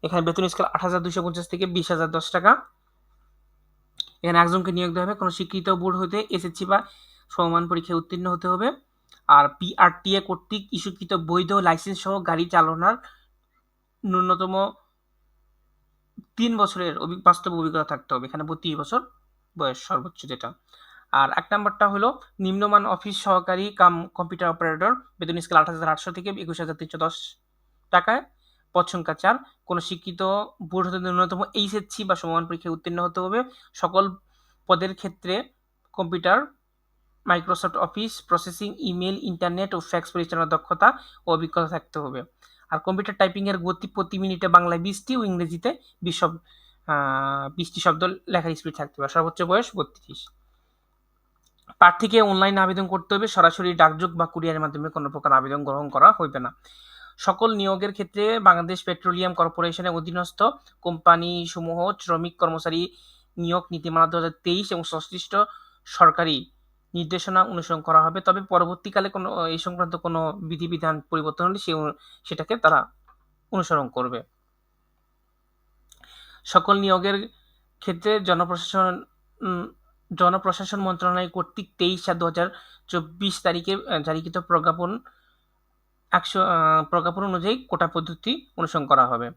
এখানে বেতন স্কেল ৮,২৫০ থেকে ২০,০১০ টাকা। এখানে একজনকে নিয়োগ দেওয়া হবে। কোনো স্বীকৃত বোর্ড হতে এসএসসি বা সমমান পরীক্ষায় উত্তীর্ণ হতে হবে। আর পিআরটিএ কর্তৃক ইস্যুকৃত বৈধ লাইসেন্স সহ গাড়ি চালানোর ন্যূনতম 3 বছরের বাস্তব অভিজ্ঞতা থাকতে হবে। এখানে 32 বছর বয়স সর্বোচ্চ যেটা। আর ১ নাম্বারটা হলো নিম্নমান অফিস সহকারী কাম কম্পিউটার অপারেটর, বেতন স্কেল ৮,৮০০ থেকে ২১,৩১০ টাকায়। পদ সংখ্যা ৪। কোনো স্বীকৃত বোর্ড হতে ন্যূনতম এইচএসসি বা সমমান পরীক্ষায় উত্তীর্ণ হতে হবে। সকল পদের ক্ষেত্রে computer, Microsoft office, processing, email, internet ও ফ্যাক্স পরিচালনার দক্ষতা ও অভিজ্ঞতা থাকতে হবে। আর কম্পিউটার টাইপিংয়ের গতি প্রতি মিনিটে বাংলায় ২০টি ও ইংরেজিতে ২০টি শব্দ লেখার স্পিড থাকতে হবে। সর্বোচ্চ বয়স ৩২। প্রার্থীকে অনলাইনে আবেদন করতে হবে। সরাসরি ডাকযোগ বা কুরিয়ারের মাধ্যমে কোনো প্রকার আবেদন গ্রহণ করা হইবে না। সকল নিয়োগের ক্ষেত্রে বাংলাদেশ পেট্রোলিয়াম কর্পোরেশনের অধীনস্থ কোম্পানিসমূহ শ্রমিক কর্মচারী নিয়োগ নীতিমালা ২০২৩ এবং সংশ্লিষ্ট সরকারি নির্দেশনা অনুসরণ করা হবে। তবে পরবর্তীকালে কোনো এই সংক্রান্ত কোনো বিধিবিধান পরিবর্তন হলে সেটাকে তারা অনুসরণ করবে। সকল নিয়োগের ক্ষেত্রে জনপ্রশাসন মন্ত্রণালয় কর্তৃক ২৩/৭/২০২৪ তারিখে জারিকৃত প্রজ্ঞাপন অনুযায়ী কোটা পদ্ধতি অনুসরণ করা হবে।